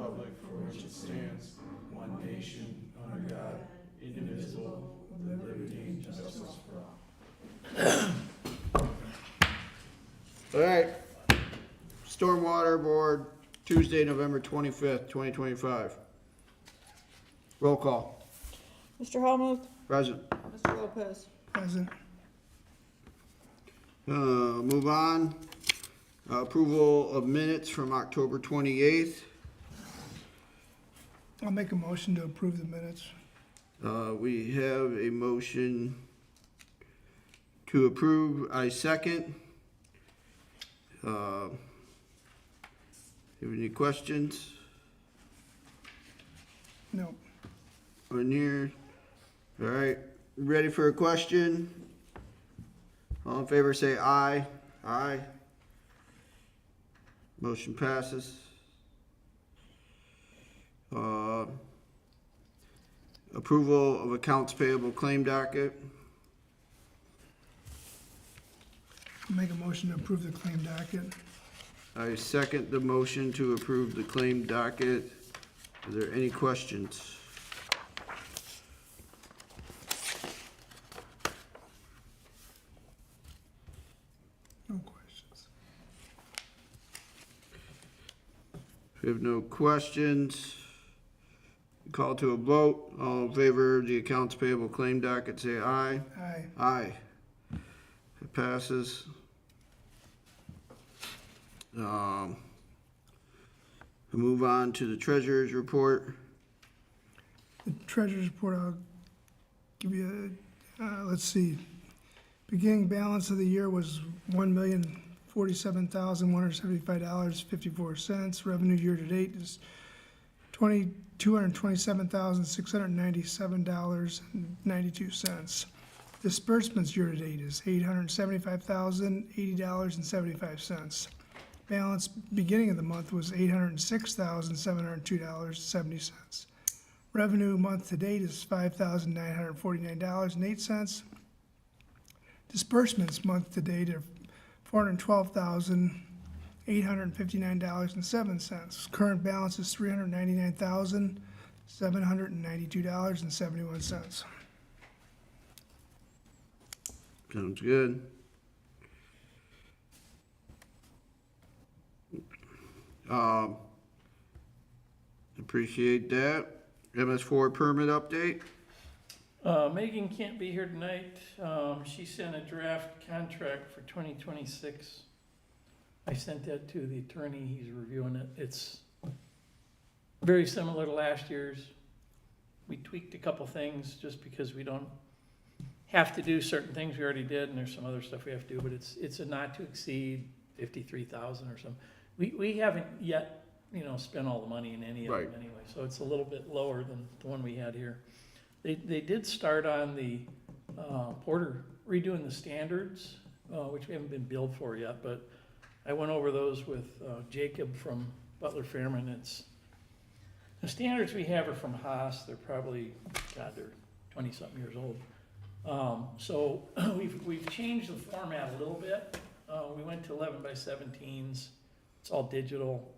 republic for which it stands, one nation, under God, indivisible, with liberty and justice for all. All right. Stormwater Board, Tuesday, November 25th, 2025. Roll call. Mr. Hellmuth? Present. Mr. Lopez? Present. Move on. Approval of minutes from October 28th. I'll make a motion to approve the minutes. We have a motion to approve. I second. Have any questions? No. Or near? All right. Ready for a question? All in favor say aye. Aye. Motion passes. Approval of accounts payable claim docket. Make a motion to approve the claim docket. I second the motion to approve the claim docket. Are there any questions? No questions. If we have no questions, call to a vote. All in favor of the accounts payable claim docket, say aye. Aye. Aye. It passes. Move on to the treasurer's report. The treasurer's report, I'll give you let's see. Beginning balance of the year was $1,047,175.54. Revenue year to date is $227,697.92. Disbursements year to date is $875,080.75. Balance beginning of the month was $806,702.70. Revenue month to date is $5,949.08. Disbursements month to date are $412,859.07. Current balance is $399,792.71. Sounds good. Appreciate that. MS4 permit update. Megan can't be here tonight. She sent a draft contract for 2026. I sent that to the attorney. He's reviewing it. It's very similar to last year's. We tweaked a couple things just because we don't have to do certain things we already did, and there's some other stuff we have to do, but it's a not to exceed 53,000 or something. We haven't yet, spent all the money in any of them anyway, so it's a little bit lower than the one we had here. They did start on the Porter redoing the standards, which we haven't been billed for yet, but I went over those with Jacob from Butler Fairman. The standards we have are from Haas. They're probably, they're 20-something years old. So we've changed the format a little bit. We went to 11 by 17s. It's all digital.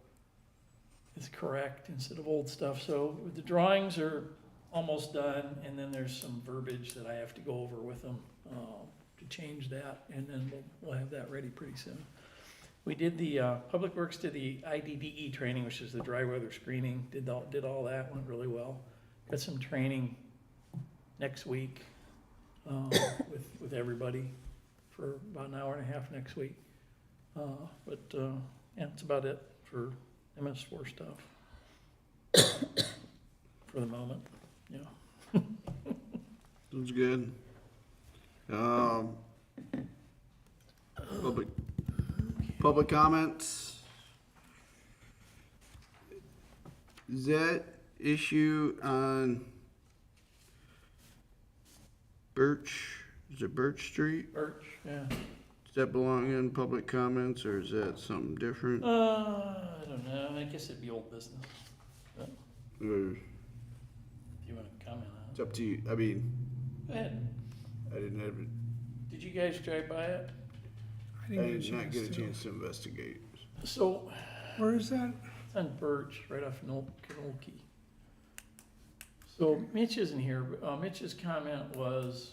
It's correct instead of old stuff. So the drawings are almost done, and then there's some verbiage that I have to go over with them to change that, and then we'll have that ready pretty soon. We did the Public Works did the IDDE training, which is the dry weather screening. Did all that, went really well. Got some training next week with everybody for about an hour and a half next week. Yeah, that's about it for MS4 stuff for the moment. Yeah. Sounds good. Public comments. Is that issue on Birch? Is it Birch Street? Birch, yeah. Does that belong in public comments, or is that something different? I don't know. I guess it'd be old business. But Or if you want to comment on it's up to you. I mean, it. Go ahead. I didn't have it. Did you guys drive by it? I I didn't did not get a to. chance to investigate. So Where is that? It's on Birch, right off Knollkey. So Mitch isn't here, but Mitch's comment was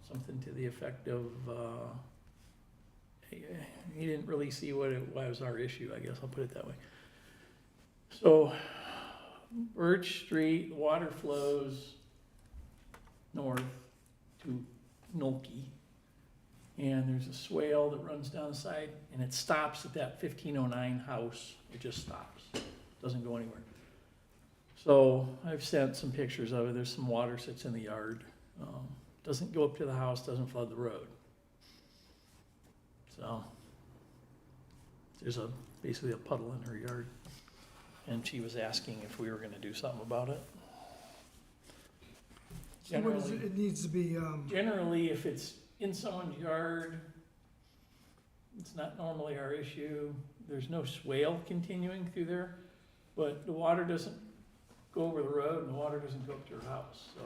something to the effect of, he didn't really see why was our issue, I guess, I'll put it that way. So Birch Street, water flows north to Knollkey. And there's a swale that runs down the side, and it stops at that 1509 house. It just stops, doesn't go anywhere. So I've sent some pictures of it. There's some water sits in the yard. Doesn't go up to the house, doesn't flood the road. So there's basically a puddle in her yard. And she was asking if we were gonna do something about it. So what is it, it needs to be, Generally, if it's in someone's yard, it's not normally our issue. There's no swale continuing through there, but the water doesn't go over the road and the water doesn't go up to her house, so.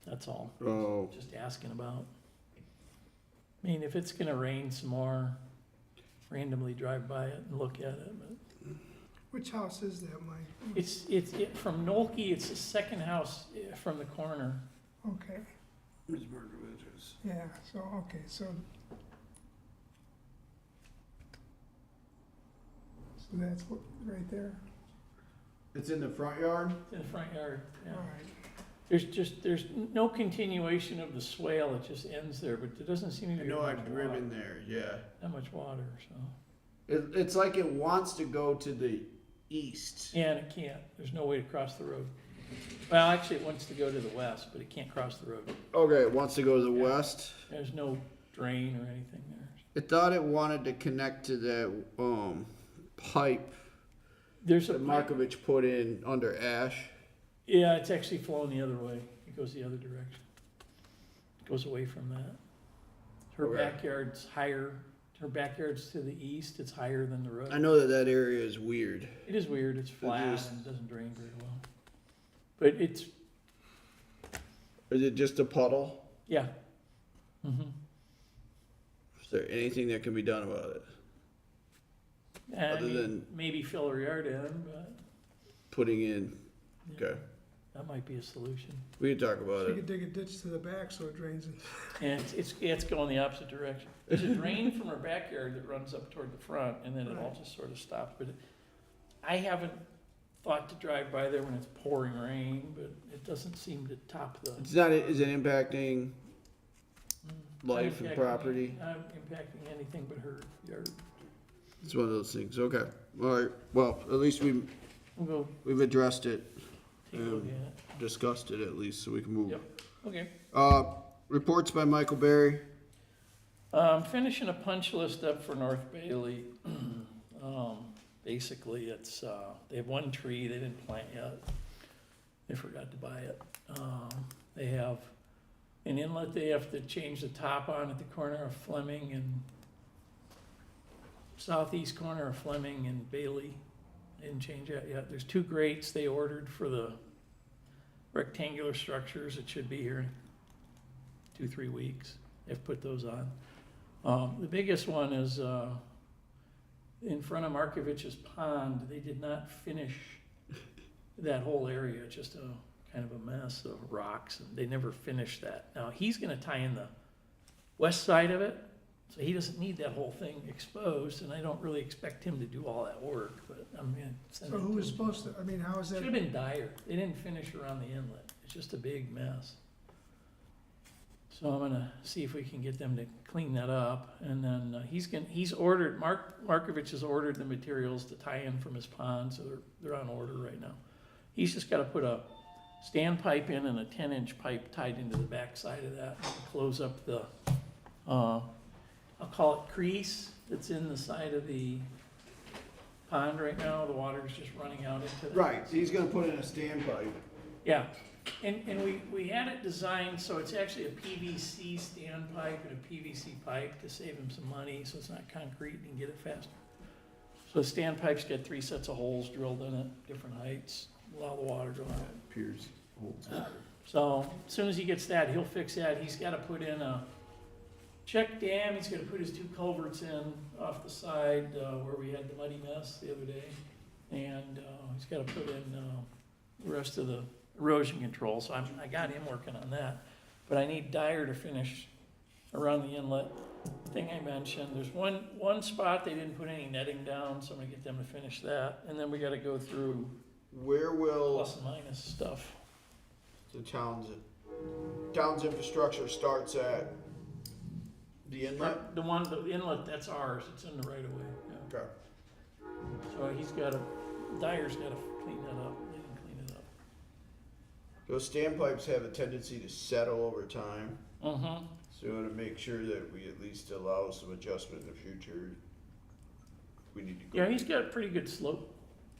That's all. Oh, Just asking about. I mean, if it's gonna rain some more, randomly drive by it and look at it, but. which house is that, Mike? It's from Knollkey, it's the second house from the corner. Okay, Ms. Markovich's. yeah, so, okay, so. So that's what, right there, It's in the front yard? It's in the front yard, yeah. all right. There's no continuation of the swale, it just ends there, but there doesn't seem to I be know much I've driven water. there, yeah. Not much water, so. It's like it wants to go to the east. Yeah, and it can't, there's no way to cross the road. Well, actually, it wants to go to the west, but it can't cross the road. Okay, it wants to go to the Yeah. west. There's no drain or anything there. It thought it wanted to connect to that, pipe There's a that pipe, Markovich put in under Ash. yeah, it's actually flowing the other way, it goes the other direction. It goes away from that. Her Okay. backyard's higher, her backyard's to the east, it's higher than the road. I know that area is weird. It is weird, it's flat just- and doesn't drain very well. But it's, Is it just a puddle? yeah. Mm-hmm. Is there anything that can be done about it? I Other mean, than- maybe fill her yard in, but Putting in, yeah, okay, that might be a solution. we can talk about So you it. could dig a ditch to the back so it drains it. And it's going the opposite direction. There's a drain from her backyard that runs up toward the front, and then it all just sort of stops. But I haven't thought to drive by there when it's pouring rain, but it doesn't seem to top the. It's not, is it impacting not life and impacting- property? Not impacting anything but her yard. It's one of those things, okay. All right, well, at least We'll go we've addressed it, take a look at it. discussed it at least, so we can move. Yep. Okay. Reports by Michael Berry. I'm finishing a punch list up for North Bailey. Basically, it's, they have one tree they didn't plant yet. They forgot to buy it. They have an inlet they have to change the top on at the corner of Fleming and southeast corner of Fleming and Bailey. They didn't change that yet. There's 2 grates they ordered for the rectangular structures. It should be here in 2-3 weeks. They've put those on. The biggest one is in front of Markovich's pond. They did not finish that whole area, just a kind of a mess of rocks. And they never finished that. Now, he's gonna tie in the west side of it, so he doesn't need that whole thing exposed, and I don't really expect him to do all that work, but I'm gonna send So it who to was him. supposed to, I mean, how is that? Should've been Dyer. They didn't finish around the inlet. It's just a big mess. So I'm gonna see if we can get them to clean that up, and then he's ordered, Markovich has ordered the materials to tie in from his pond, so they're on order right now. He's just gotta put a standpipe in and a 10-inch pipe tied into the back side of that, and close up the, I'll call it crease that's in the side of the pond right now. The water's just running out into the. Right, so he's gonna put in a standpipe. Yeah, and we had it designed so it's actually a PVC standpipe and a PVC pipe to save him some money, so it's not concrete and get it faster. So the standpipe's got 3 sets of holes drilled in it, different heights, allow the water to run. Piers holds. So as soon as he gets that, he'll fix that. He's gotta put in check dam, he's gonna put his 2 culverts in off the side, where we had the muddy mess the other day. And, he's gotta put in, the rest of the erosion control, so I got him working on that. But I need Dyer to finish around the inlet thing I mentioned. There's one spot they didn't put any netting down, so I'm gonna get them to finish that. And then we gotta go through Where will plus and minus stuff. the town's infrastructure starts at the inlet? The inlet, that's ours, it's in the right of way, yeah. Okay. So Dyer's gotta clean that up, they can clean it up. Those standpipes have a tendency to settle over time, Mm-hmm. so we wanna make sure that we at least allow some adjustment in the future. We need to go. Yeah, he's got a pretty good slope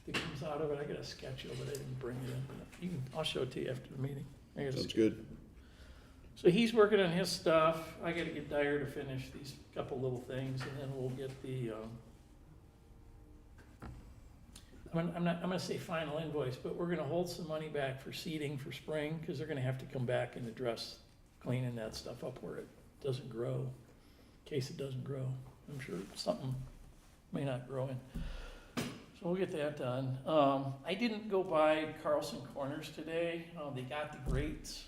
that comes out of it, I got a sketch of it, I didn't bring it in, but I'll show it to you after the meeting. I got a Sounds good. So he's working on his stuff, I gotta get Dyer to finish these couple little things, and then we'll get the, I'm gonna say final invoice, but we're gonna hold some money back for seeding for spring, cause they're gonna have to come back and address cleaning that stuff up where it doesn't grow, in case it doesn't grow. I'm sure something may not grow in. So we'll get that done. I didn't go by Carlson Corners today, they got the grates.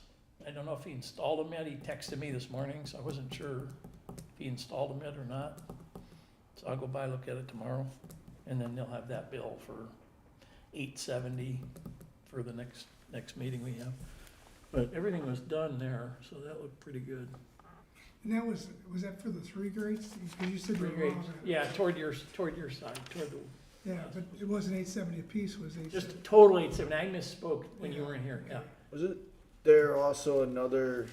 I don't know if he installed them yet, he texted me this morning, so I wasn't sure if he installed them yet or not. So I'll go by, look at it tomorrow, and then they'll have that bill for $870 for the next meeting we have. But everything was done there, so that looked pretty good. And that was that for the 3 grates? Because you said Three they're wrong. grates. Yeah, toward your side, toward the, Yeah, but it wasn't 870 apiece, it was 870. just total 870, I misspoke when you weren't here, yeah. Wasn't there also another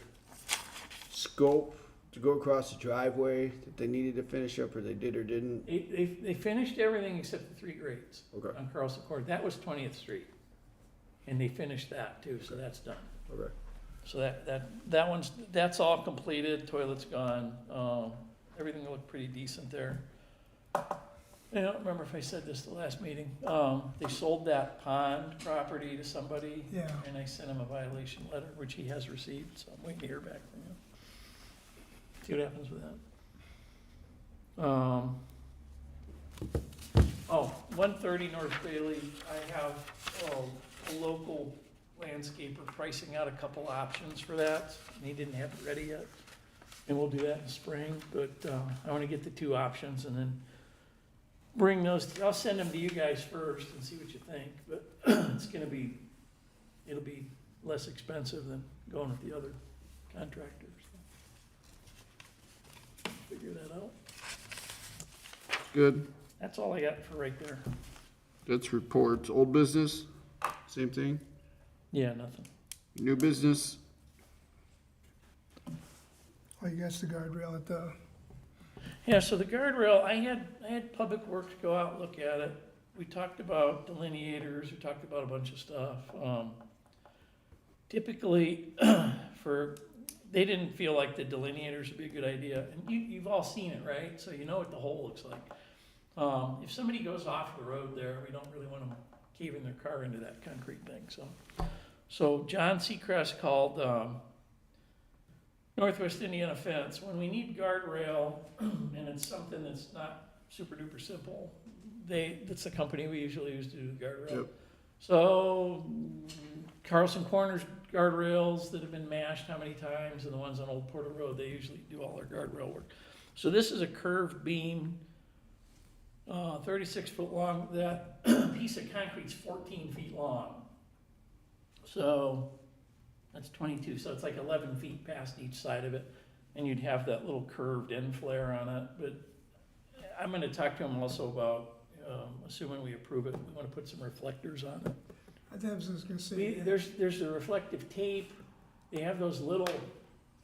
scope to go across the driveway that they needed to finish up, or they did or didn't? They finished everything except the 3 grates Okay, on Carlson Court, that was 20th Street. And they finished that too, so that's done. okay. So that's all completed, toilet's gone, everything looked pretty decent there. I don't remember if I said this the last meeting, they sold that pond property to somebody. Yeah. And I sent him a violation letter, which he has received, so I'm waiting to hear back from him. See what happens with that. 130 North Bailey, I have a local landscaper pricing out a couple options for that, and he didn't have it ready yet. And we'll do that in spring, but I wanna get the 2 options and then bring those, I'll send them to you guys first and see what you think, but it'll be less expensive than going with the other contractors. Figure that out. Good. That's all I got for right there. That's reports. Old business, same thing. Yeah, nothing. New business, Oh, you got the guardrail at the, Yeah, so the guardrail, I had Public Works go out and look at it. We talked about delineators, we talked about a bunch of stuff. Typically, they didn't feel like the delineators would be a good idea. And you've all seen it, right? So you know what the hole looks like. If somebody goes off the road there, we don't really want them caving their car into that concrete thing, So John Seacrest called, Northwest Indiana Fence, when we need guardrail, and it's something that's not super duper simple, that's the company we usually use to do the guardrail. Yep. So Carlson Corners guardrails that have been mashed how many times, and the ones on Old Porter Road, they usually do all their guardrail work. So this is a curved beam, 36 foot long, that piece of concrete's 14 feet long. So that's 22, so it's like 11 feet past each side of it, and you'd have that little curved end flare on it. But I'm gonna talk to him also about, assuming we approve it, we wanna put some reflectors on it. I was just gonna say. There's the reflective tape, they have those little,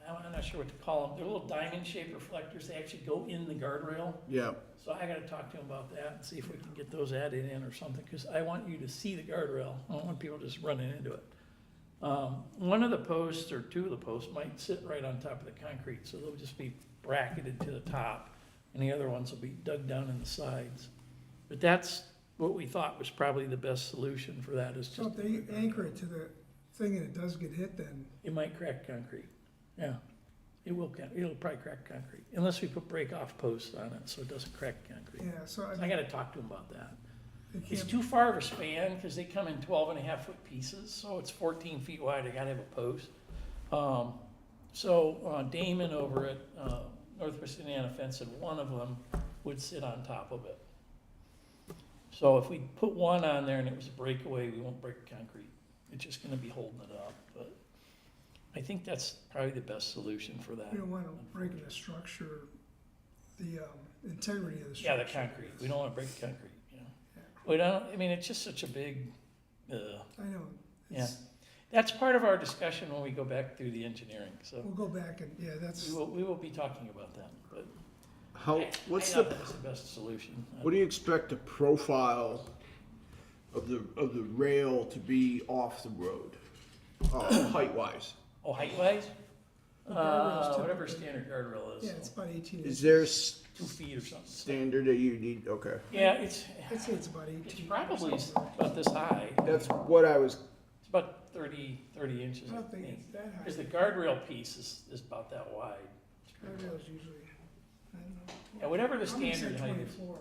I'm not sure what to call them, they're little diamond shaped reflectors, they actually go in the guardrail. yeah. So I gotta talk to him about that and see if we can get those added in or something, cause I want you to see the guardrail, I don't want people just running into it. One of the posts or 2 of the posts might sit right on top of the concrete, so they'll just be bracketed to the top, and the other ones will be dug down in the sides. But that's what we thought was probably the best solution for that, is So just, if they anchor it to the thing and it does get hit, then, it might crack concrete, yeah. it'll probably crack concrete, unless we put break-off posts on it, so it doesn't crack concrete. Yeah, so I gotta talk to them about that. it It's can't, too far of a span, because they come in 12.5 foot pieces, so it's 14 feet wide, I gotta have a post. Damon over at Northwest Indiana Fence said one of them would sit on top of it. So if we put one on there and it was a breakaway, we won't break concrete. It's just gonna be holding it up, but I think that's probably the best solution for that. we don't wanna break the structure, the, integrity of the Yeah, structure. the concrete, we don't wanna break the concrete, yeah. We don't, I mean, it's just such a big, I know. yeah. It's- That's part of our discussion when we go back through the engineering, so We'll go back and, yeah, that's, we will be talking about that, but What's I thought the, that was the best solution. what do you expect the profile of the rail to be off the road? Height-wise? Oh, height-wise? The guardrail's Whatever typically- standard guardrail is, yeah, it's about 18 Is inches. there 2 feet or something. standard that you need? Okay. Yeah, it's I'd say it's about 18. it's probably about this high. That's what I was, It's about 30 inches, I I don't think think. it's that high. Because the guardrail piece is about that wide. Guardrail's usually, I don't know. Yeah, whatever the I'm gonna say standard height is. 24.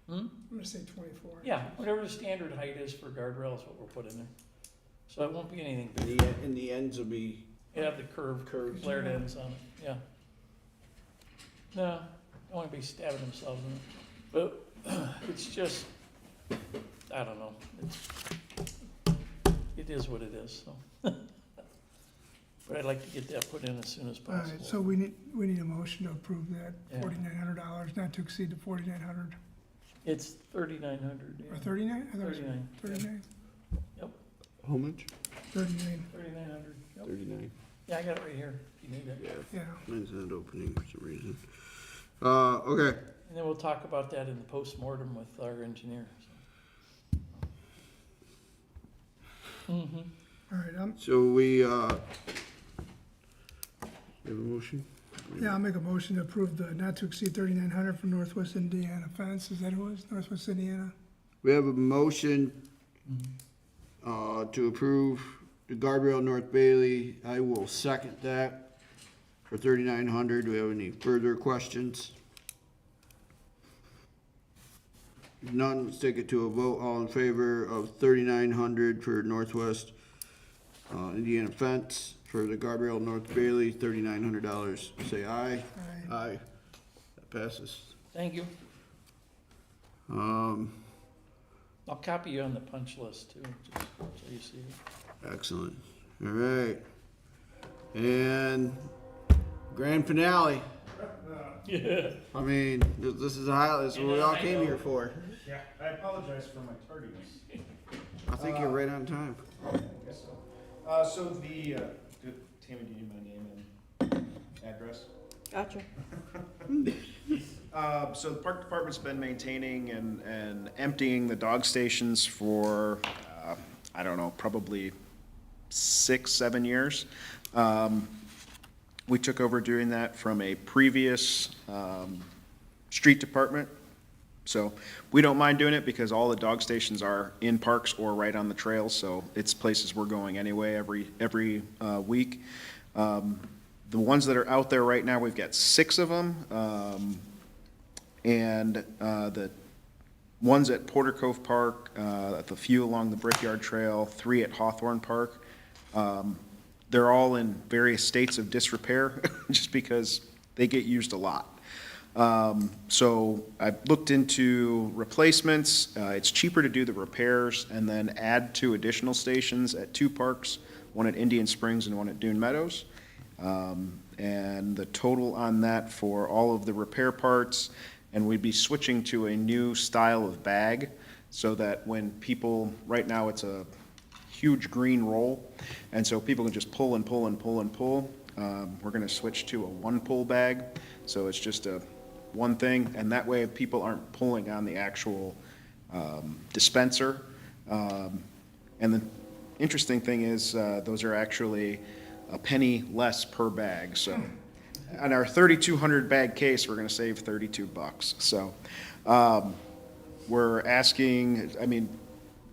Hmm? I'm gonna say 24. Yeah, whatever the standard height is for guardrail is what we'll put in there. So it won't be anything big. and the ends will be, It have the curved flared ends on it, yeah. No, don't wanna be stabbing themselves in it. But it's just, I don't know, it is what it is, so. But I'd like to get that put in as soon as All right, possible. so we need a motion to approve that Yeah. $4,900, not to exceed the 4,900, It's 3,900, or yeah. 39? I thought it was 39, 39? how much? 39, 3,900, yep. 39. Yeah, I got it right here, if you need it. Yeah, yeah. mine's not opening for some reason. Okay. And then we'll talk about that in the postmortem with our engineer, so. Mm-hmm. All right, So we have a motion? yeah, I'll make a motion to approve the not to exceed 3,900 from Northwest Indiana Fence, is that who it was, Northwest Indiana? We have a motion to approve the guardrail North Bailey. I will second that for 3,900. Do we have any further questions? If none, let's take it to a vote. All in favor of 3,900 for Northwest Indiana Fence for the guardrail North Bailey, $3,900. Say aye. Aye. Aye. That passes. Thank you. I'll copy you on the punch list too, just so you see it. Excellent. All right. And grand finale. Yeah. I mean, this is a highlight. This is what we all came here for. Yeah, I apologize for my tardiness. I think you're right on time. I guess so. Tammy, do you need my name and address? Gotcha. So the park department's been maintaining and emptying the dog stations for, I don't know, probably 6-7 years. We took over doing that from a previous street department. So we don't mind doing it because all the dog stations are in parks or right on the trails, so it's places we're going anyway every week. The ones that are out there right now, we've got 6 of them. And the ones at Porter Cove Park, the few along the Brickyard Trail, 3 at Hawthorne Park, they're all in various states of disrepair just because they get used a lot. So I've looked into replacements. It's cheaper to do the repairs and then add 2 additional stations at 2 parks, one at Indian Springs and one at Dune Meadows. And the total on that for all of the repair parts, and we'd be switching to a new style of bag so that when people, right now it's a huge green roll, and so people can just pull and pull and pull and pull. We're gonna switch to a 1-pull bag, so it's just a one thing, and that way people aren't pulling on the actual dispenser. And the interesting thing is, those are actually a penny less per bag, so on our 3,200 bag case, we're gonna save $32. So we're asking, I mean,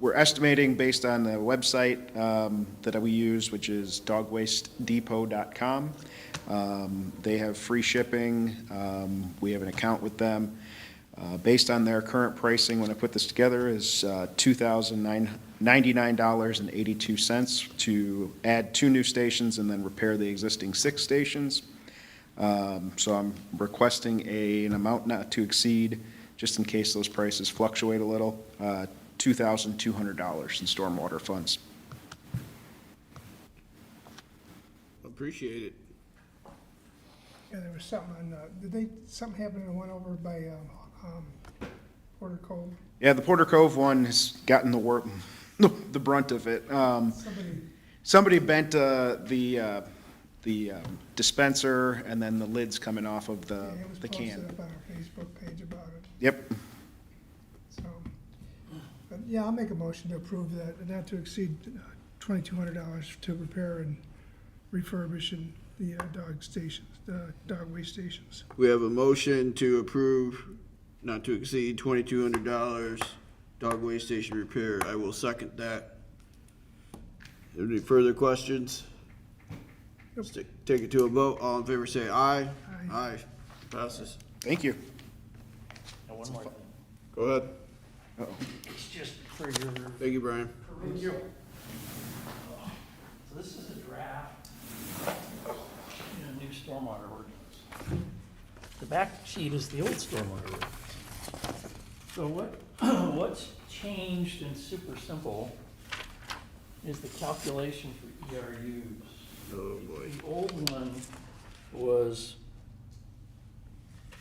we're estimating based on the website that we use, which is dogwastedepot.com. They have free shipping. We have an account with them. Based on their current pricing, when I put this together, is $2,099.82 to add 2 new stations and then repair the existing 6 stations. So I'm requesting an amount not to exceed, just in case those prices fluctuate a little, $2,200 in stormwater funds. Appreciate it. Yeah, there was something on, something happened in the one over by, Porter Cove? Yeah, the Porter Cove one has gotten the brunt of it. Somebody bent the dispenser, and then the lid's coming off of the can. It was posted up on our Facebook page about it, Yep. so. But yeah, I'll make a motion to approve that, not to exceed $2,200 to repair and refurbish the dog stations, the dog waste stations. We have a motion to approve not to exceed $2,200 dog waste station repair. I will second that. Any further questions? Nope. Take it to a vote. All in favor say aye. Aye. Aye. Passes. Thank you. And one more thing, Go ahead. Uh-oh. it's just for your Thank you, Brian. perusal. So this is a draft, new stormwater ordinance. The back sheet is the old stormwater ordinance. So what's changed and super simple is the calculation for ERUs. Oh, boy. The old one was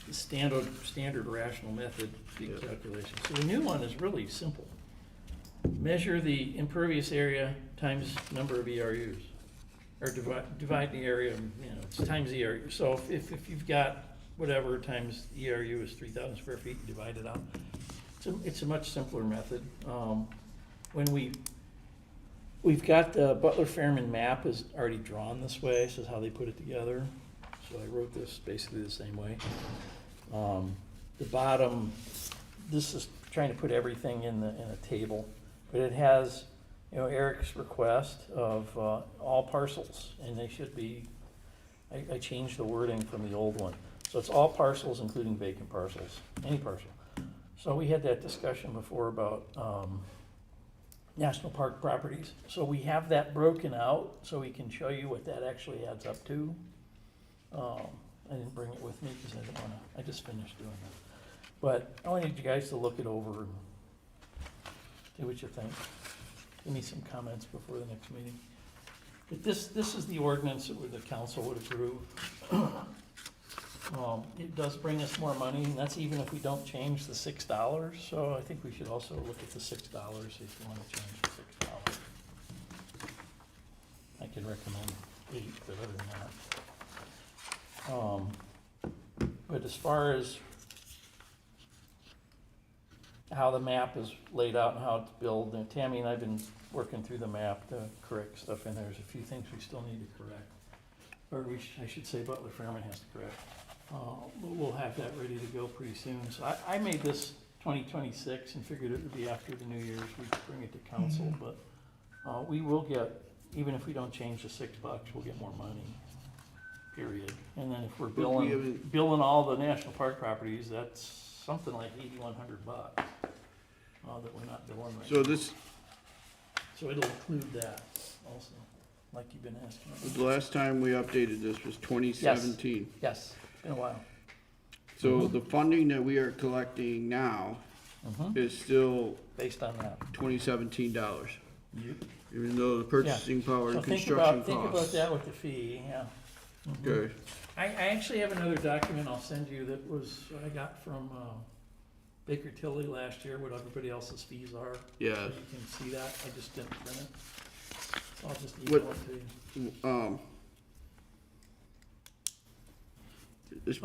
the standard rational method Yeah. calculation. So the new one is really simple. Measure the impervious area times number of ERUs. Or divide the area, it's times the ERU. So if you've got whatever times ERU is 3,000 square feet, you divide it out. It's a much simpler method. When we've got the Butler-Fairman map is already drawn this way, this is how they put it together. So I wrote this basically the same way. The bottom, this is trying to put everything in a table, but it has, Eric's request of all parcels, and they should be, I changed the wording from the old one. So it's all parcels, including vacant parcels, any parcel. So we had that discussion before about national park properties. So we have that broken out, so we can show you what that actually adds up to. I didn't bring it with me because I didn't wanna, I just finished doing that. But I wanted you guys to look it over and see what you think. Give me some comments before the next meeting. But this is the ordinance that the council would approve. It does bring us more money, and that's even if we don't change the $6. So I think we should also look at the $6 if you wanna change the $6. I could recommend 8, but other than that. But as far as how the map is laid out and how it's built, and Tammy and I've been working through the map to correct stuff in there. There's a few things we still need to correct. Or I should say Butler-Fairman has to correct. We'll have that ready to go pretty soon. So I made this 2026 and figured it would be after the New Year's, we'd bring it to council, but we will get, even if we don't change the $6, we'll get more money, period. And then if we're billing all the national park properties, that's something like $8,100 that we're not billing right now. So it'll include that also, like you've been asking. The last time we updated this was 2017. Yes, been a while. So the funding that we are collecting now is still Based on that. $2017, Yep. even though the purchasing power So and think construction about costs. that with the fee, yeah. Okay, I actually have another document I'll send you that I got from Baker Tilly last year, what everybody else's fees are. yeah. So you can see that, I just didn't print it. So I'll just What- email it to you. This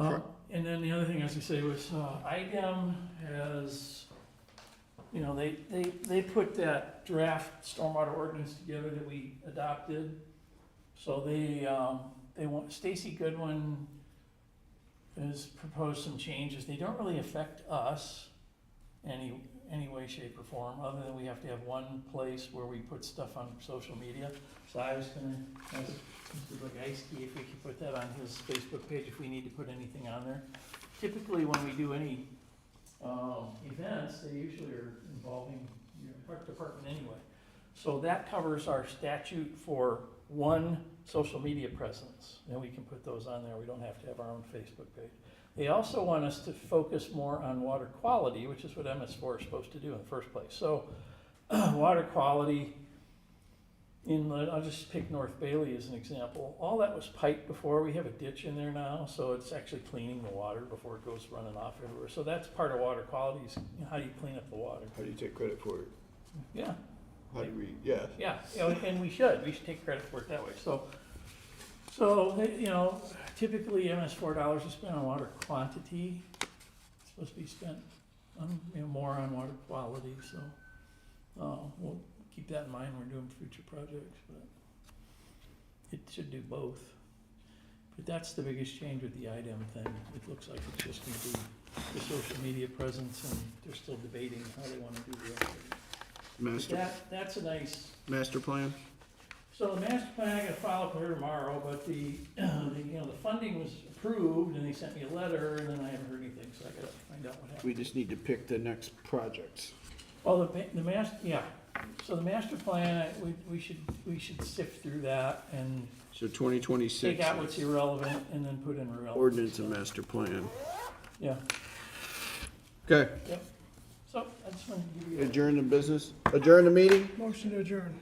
And then the other thing I was gonna say was, IDEM has, they put that draft stormwater ordinance together that we adopted. So they want, Stacy Goodwin has proposed some changes. They don't really affect us any way, shape, or form, other than we have to have one place where we put stuff on social media. So I was gonna ask Mr. Bogowski if we could put that on his Facebook page, if we need to put anything on there. Typically, when we do any, events, they usually are involving, park department anyway. So that covers our statute for one social media presence, and we can put those on there, we don't have to have our own Facebook page. They also want us to focus more on water quality, which is what MS4 is supposed to do in the first place. So, water quality, I'll just pick North Bailey as an example. All that was piped before, we have a ditch in there now, so it's actually cleaning the water before it goes running off everywhere. So that's part of water quality, is how do you clean up the water? How do you take credit for it? Yeah. How do we, yeah. Yeah, and we should take credit for it that way, so, typically MS4 dollars is spent on water quantity, it's supposed to be spent on, more on water quality, so, we'll keep that in mind when we're doing future projects, but it should do both. But that's the biggest change with the IDEM thing, it looks like it's just gonna be the social media presence, and they're still debating how they wanna do the rest of it. Master, That's a nice, master plan? so the master plan, I gotta follow up with her tomorrow, but the funding was approved, and they sent me a letter, and then I haven't heard anything, so I gotta find out what happened. We just need to pick the next projects. Well, the master plan, we should sift through that and So 2026. take out what's irrelevant and then put in relevant. Ordinance and master plan. Yeah, Okay, yep. So I just wanted to give you. adjourn the business, adjourn the meeting? Motion to adjourn.